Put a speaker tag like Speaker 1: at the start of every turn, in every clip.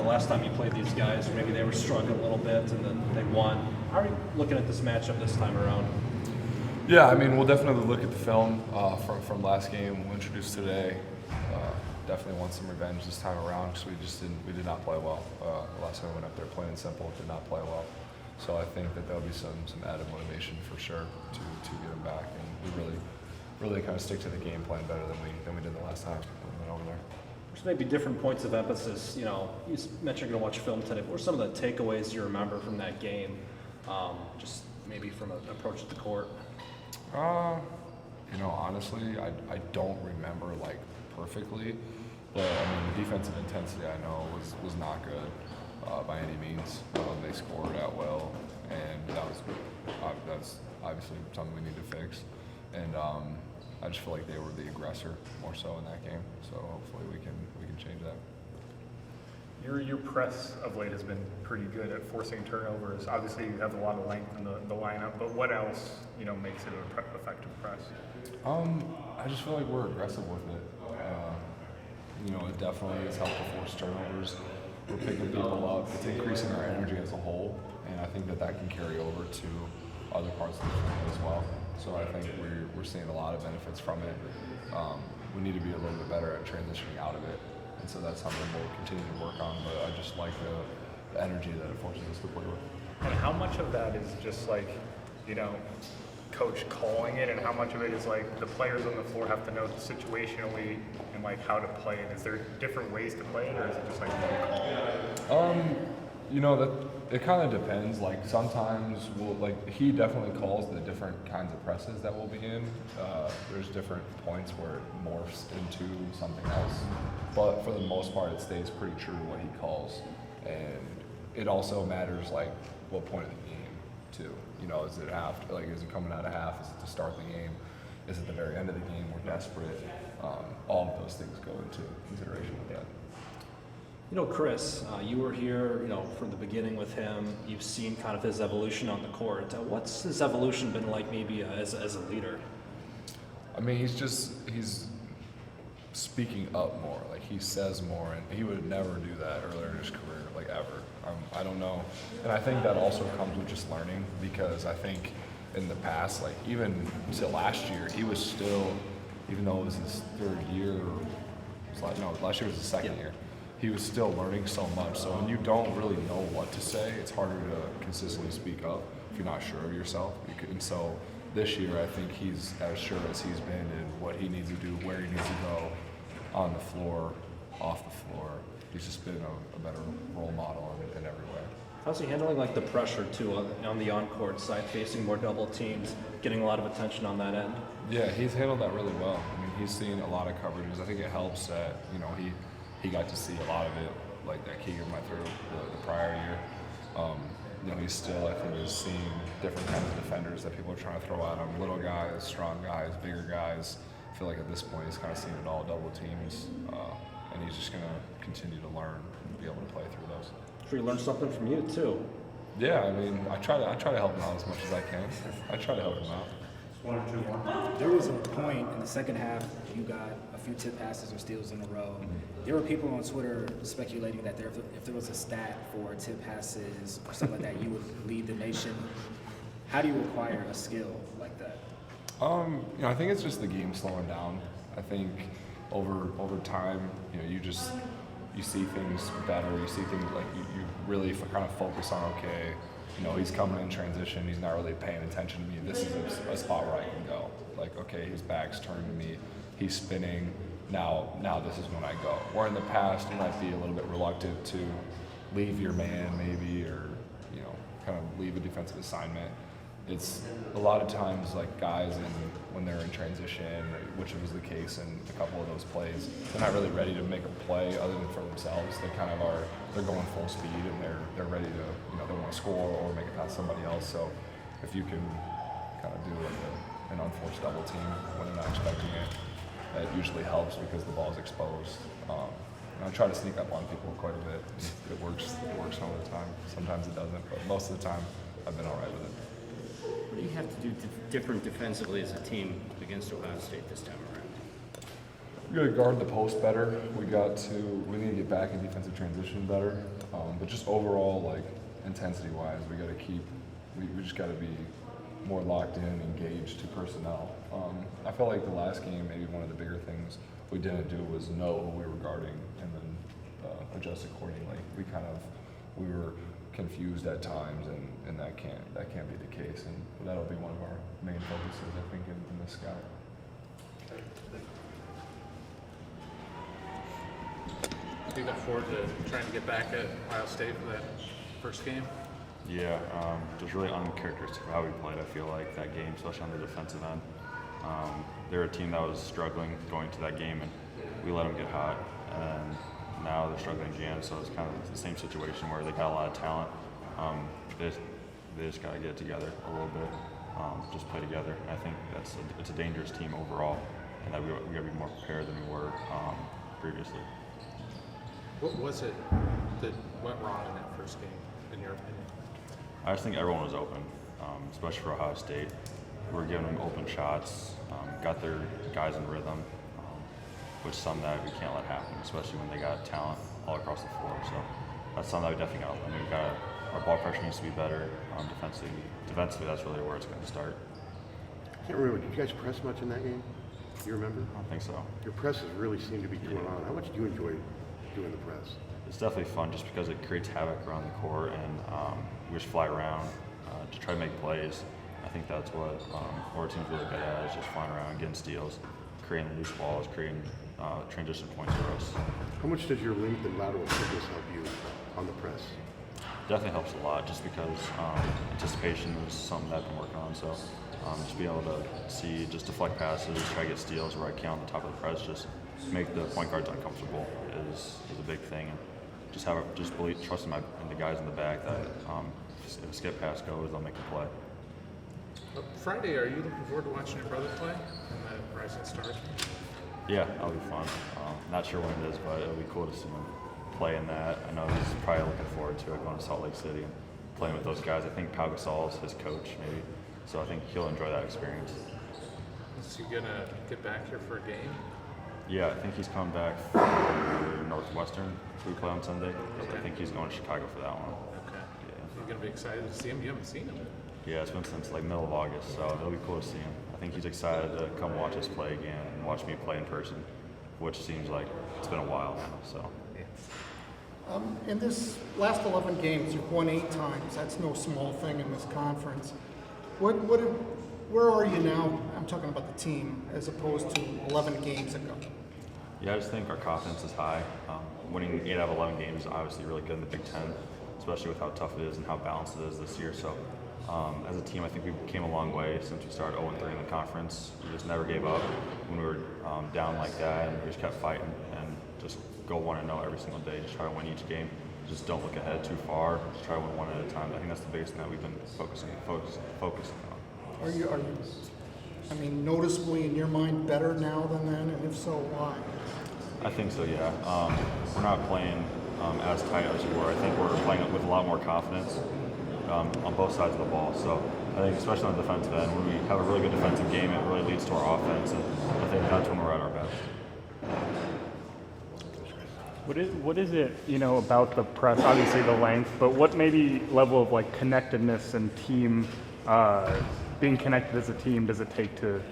Speaker 1: last time you played these guys, maybe they were struggling a little bit and then they won. How are you looking at this matchup this time around?
Speaker 2: Yeah, I mean, we'll definitely look at the film from last game. We'll introduce today. Definitely want some revenge this time around because we did not play well. The last time we went up there, plain and simple, did not play well. So I think that there'll be some added motivation for sure to get them back, and we really kind of stick to the game plan better than we did the last time we went over there.
Speaker 1: There's maybe different points of emphasis. You know, you mentioned you're going to watch film today. What were some of the takeaways you remember from that game? Just maybe from an approach to the court.
Speaker 2: You know, honestly, I don't remember like perfectly, but I mean the defensive intensity I know was not good by any means. They scored at will, and that's obviously something we need to fix. And I just feel like they were the aggressor more so in that game. So hopefully we can change that.
Speaker 3: Your press of late has been pretty good at forcing turnovers. Obviously, you have a lot of length in the lineup, but what else, makes it an effective press?
Speaker 2: I just feel like we're aggressive with it. It definitely has helped to force turnovers. We're picking people up. It's increasing our energy as a whole, and I think that can carry over to other parts of the game as well. So I think we're seeing a lot of benefits from it. We need to be a little bit better at transitioning out of it. And so that's something we'll continue to work on, but I just like the energy that it forces us to play with.
Speaker 3: And how much of that is just like, coach calling it, and how much of it is like the players on the floor have to know situationally and like how to play it? Is there different ways to play it, or is it just like one call?
Speaker 2: That it kind of depends. Like sometimes he definitely calls the different kinds of presses that we'll be in. There's different points where it morphs into something else, but for the most part, it stays pretty true to what he calls. And it also matters like what point of the game too. Is it half? Like, is it coming out of half? Is it to start the game? Is it the very end of the game? We're desperate. All of those things go into consideration with that.
Speaker 1: Kris, you were here, from the beginning with him. You've seen kind of his evolution on the court. What's his evolution been like maybe as a leader?
Speaker 2: I mean, he's speaking up more. Like, he says more, and he would never do that earlier in his career, like ever. I don't know. And I think that also comes with just learning, because I think in the past, like even until last year, he was still, even though it was his third year, last year was his second year, he was still learning so much. So when you don't really know what to say, it's harder to consistently speak up if you're not sure of yourself. And so this year, I think he's as sure as he's been in what he needs to do, where he needs to go, on the floor, off the floor. He's just been a better role model in every way.
Speaker 1: How's he handling like the pressure too on the on-court side, facing more double teams, getting a lot of attention on that end?
Speaker 2: Yeah, he's handled that really well. I mean, he's seen a lot of coverages. I think it helps that he got to see a lot of it, like that Keegan went through the prior year. He still, I think, is seeing different kinds of defenders that people are trying to throw at him. Little guys, strong guys, bigger guys. I feel like at this point he's kind of seen it all, double teams, and he's just going to continue to learn and be able to play through those.
Speaker 1: Sure, he learned something from you too.
Speaker 2: Yeah, I mean, I try to help him out as much as I can. I try to help him out.
Speaker 4: There was a point in the second half you got a few tip passes or steals in a row. There were people on Twitter speculating that if there was a stat for tip passes or something like that, you would lead the nation. How do you acquire a skill like that?
Speaker 2: I think it's just the game slowing down. I think over time, you see things better. You see things like you really kind of focus on, okay, he's coming in transition. He's not really paying attention to me. This is a spot where I can go. Like, okay, his back's turned to me. He's spinning. Now this is when I go. Where in the past, you might be a little bit reluctant to leave your man maybe, or, kind of leave a defensive assignment. It's a lot of times like guys when they're in transition, which was the case in a couple of those plays, they're not really ready to make a play other than for themselves. They kind of are. They're going full speed and they're ready to they want to score or make it past somebody else. So if you can kind of do like an unforced double team when they're not expecting it, that usually helps because the ball's exposed. And I try to sneak up on people quite a bit. It works some of the time. Sometimes it doesn't, but most of the time I've been all right with it.
Speaker 5: What do you have to do different defensively as a team against Ohio State this time around?
Speaker 2: We got to guard the post better. We need to get back in defensive transition better. But just overall, like intensity-wise, we just got to be more locked in and engaged to personnel. I felt like the last game, maybe one of the bigger things we didn't do was know who we were guarding and then adjust accordingly. We were confused at times, and that can't be the case, and that'll be one of our main focuses, I think, in this scout.
Speaker 5: Do you look forward to trying to get back at Ohio State for that first game?
Speaker 6: Yeah, just really uncharacteristic of how we played, I feel like, that game, especially on the defensive end. They're a team that was struggling going to that game, and we let them get hot. And now they're struggling again, so it's kind of the same situation where they got a lot of talent. They just got to get together a little bit, just play together. And I think it's a dangerous team overall, and that we got to be more prepared than we were previously.
Speaker 5: What was it that went wrong in that first game, in your opinion?
Speaker 6: I just think everyone was open, especially for Ohio State. We were giving them open shots, got their guys in rhythm, which is something that we can't let happen, especially when they got talent all across the floor. So that's something that we definitely got to learn. Our ball pressure needs to be better defensively, that's really where it's going to start.
Speaker 7: I can't remember, did you guys press much in that game? Do you remember?
Speaker 6: I don't think so.
Speaker 7: Your presses really seem to be going on. How much do you enjoy doing the press?
Speaker 6: It's definitely fun just because it creates havoc around the court, and we just fly around to try to make plays. I think that's what our team's really good at, is just flying around, getting steals, creating loose balls, creating transition points for us.
Speaker 7: How much does your length and lateral quickness help you on the press?
Speaker 6: Definitely helps a lot, just because anticipation is something that I've been working on. So just being able to see, just deflect passes, try to get steals where I can on the top of the press, just make the point guards uncomfortable is a big thing. And just trust in the guys in the back that if a skip pass goes, they'll make a play.
Speaker 5: Friday, are you looking forward to watching your brother play in the Rising Stars?
Speaker 6: Yeah, that'll be fun. Not sure when it is, but it'll be cool to see him play in that. I know he's probably looking forward to it, going to Salt Lake City and playing with those guys. I think Pau Gasol is his coach, maybe. So I think he'll enjoy that experience.
Speaker 5: Is he going to get back here for a game?
Speaker 6: Yeah, I think he's coming back for Northwestern. We play on Sunday. I think he's going to Chicago for that one.
Speaker 5: Okay.
Speaker 6: Yeah.
Speaker 5: You're going to be excited to see him? You haven't seen him.
Speaker 6: Yeah, it's been since like middle of August, so it'll be cool to see him. I think he's excited to come watch us play again and watch me play in person, which seems like it's been a while now. So.
Speaker 8: In this last 11 games, you've won 8 times. That's no small thing in this conference. Where are you now? I'm talking about the team as opposed to 11 games ago.
Speaker 6: Yeah, I just think our confidence is high. Winning 8 out of 11 games is obviously really good in the Big Ten, especially with how tough it is and how balanced it is this year. So as a team, I think we came a long way since we started 0-3 in the conference. We just never gave up when we were down like that, and we just kept fighting and just go 1-0 every single day. Just try to win each game. Just don't look ahead too far. Just try to win one at a time. I think that's the biggest thing that we've been focusing on.
Speaker 8: Are you, I mean, noticeably in your mind better now than then, and if so, why?
Speaker 6: I think so, yeah. We're not playing as tight as we were. I think we're playing with a lot more confidence on both sides of the ball. So I think especially on the defensive end, when we have a really good defensive game, it really leads to our offense, and I think that's when we're at our best.
Speaker 9: What is it, about the press, obviously the length, but what maybe level of like connectedness and team, being connected as a team does it take to,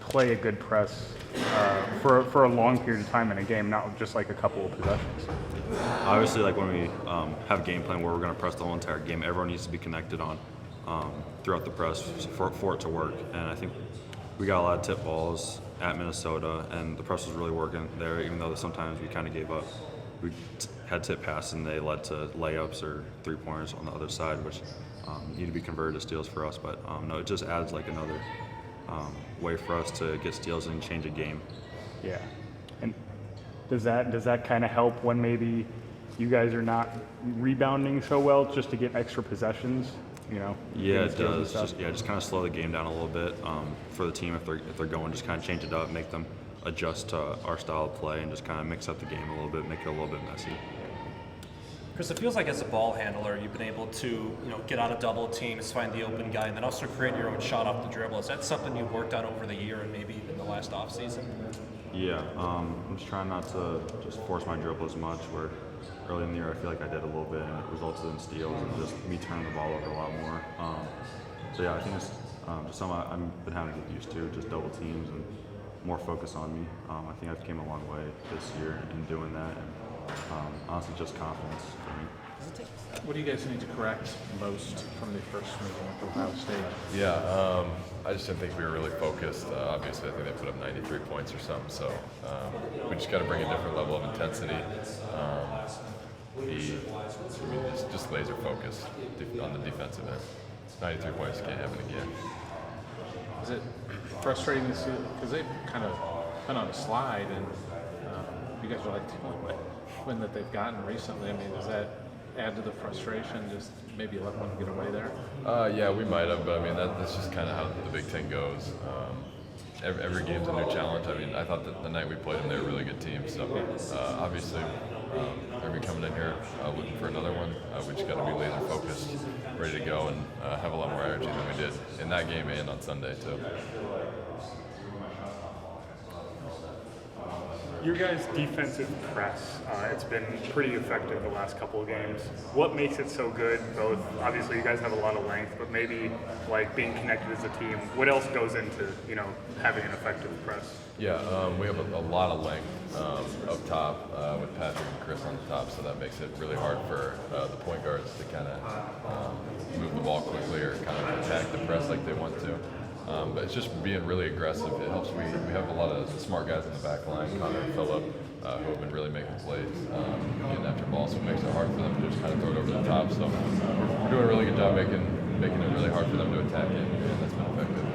Speaker 9: play a good press for a long period of time in a game, not just like a couple of possessions?
Speaker 6: Obviously, like when we have a game plan where we're going to press the whole entire game, everyone needs to be connected on throughout the press for it to work. And I think we got a lot of tip balls at Minnesota, and the press was really working there, even though sometimes we kind of gave up. We had tip passes, and they led to layups or three-pointers on the other side, which need to be converted to steals for us. But no, it just adds like another way for us to get steals and change a game.
Speaker 9: Yeah. And does that kind of help when maybe you guys are not rebounding so well, just to get extra possessions?
Speaker 6: Yeah, it does. Just kind of slow the game down a little bit for the team if they're going. Just kind of change it up, make them adjust to our style of play, and just kind of mix up the game a little bit, make it a little bit messy.
Speaker 1: Chris, it feels like as a ball handler, you've been able to, get on a double teams, find the open guy, and then also create your own shot off the dribble. Is that something you've worked on over the year and maybe in the last offseason?
Speaker 6: Yeah, I'm just trying not to just force my dribble as much. Where early in the year I feel like I did a little bit, and it resulted in steals and just me turning the ball over a lot more. So yeah, I think it's just something I've been having to get used to, just double teams and more focus on me. I think I've came a long way this year in doing that, and honestly, just confidence for me.
Speaker 5: What do you guys need to correct most from the first meeting with Ohio State?
Speaker 10: Yeah, I just didn't think we were really focused. Obviously, I think they put up 93 points or something, so we just got to bring a different level of intensity. Just laser focused on the defensive end. 93 points, can't happen again.
Speaker 5: Is it frustrating to see, because they've kind of been on a slide, and you guys are like the only win that they've gotten recently. I mean, does that add to the frustration, just maybe let one get away there?
Speaker 10: Yeah, we might have, but I mean, that's just kind of how the Big Ten goes. Every game's a new challenge. I mean, I thought that the night we played them, they were a really good team. So obviously, they're going to be coming in here looking for another one. We just got to be laser focused, ready to go, and have a lot more energy than we did in that game and on Sunday too.
Speaker 9: Your guys' defensive press, it's been pretty effective the last couple of games. What makes it so good? Both, obviously, you guys have a lot of length, but maybe like being connected as a team. What else goes into having an effective press?
Speaker 10: Yeah, we have a lot of length up top with Patrick and Kris on the top, so that makes it really hard for the point guards to kind of move the ball quickly or kind of attack the press like they want to. But it's just being really aggressive. It helps. We have a lot of smart guys in the back line, Connor and Phillip, who have been really making plays, getting after ball, so it makes it hard for them to just kind of throw it over the top. So we're doing a really good job making it really hard for them to attack it, and that's been effective.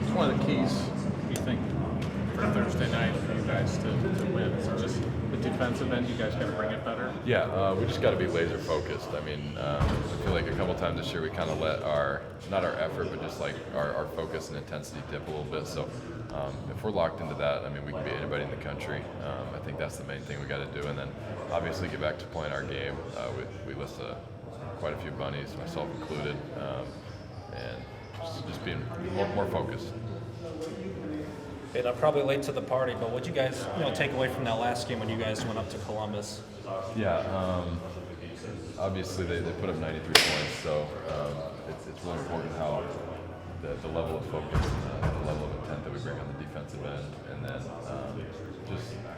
Speaker 5: It's one of the keys, you think, for Thursday night for you guys to win. Is it just the defensive end? You guys got to bring it better?
Speaker 10: Yeah, we just got to be laser focused. I mean, I feel like a couple times this year we kind of let not our effort, but just like our focus and intensity dip a little bit. So if we're locked into that, I mean, we can beat anybody in the country. I think that's the main thing we got to do. And then obviously get back to playing our game. We list quite a few bunnies, myself included, and just being more focused.
Speaker 1: And I'm probably late to the party, but what did you guys take away from that last game when you guys went up to Columbus?
Speaker 10: Yeah, obviously they put up 93 points, so it's really important how the level of focus, the level of intent that we bring on the defensive end, and then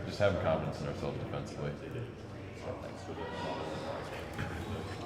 Speaker 10: just having confidence in ourselves defensively.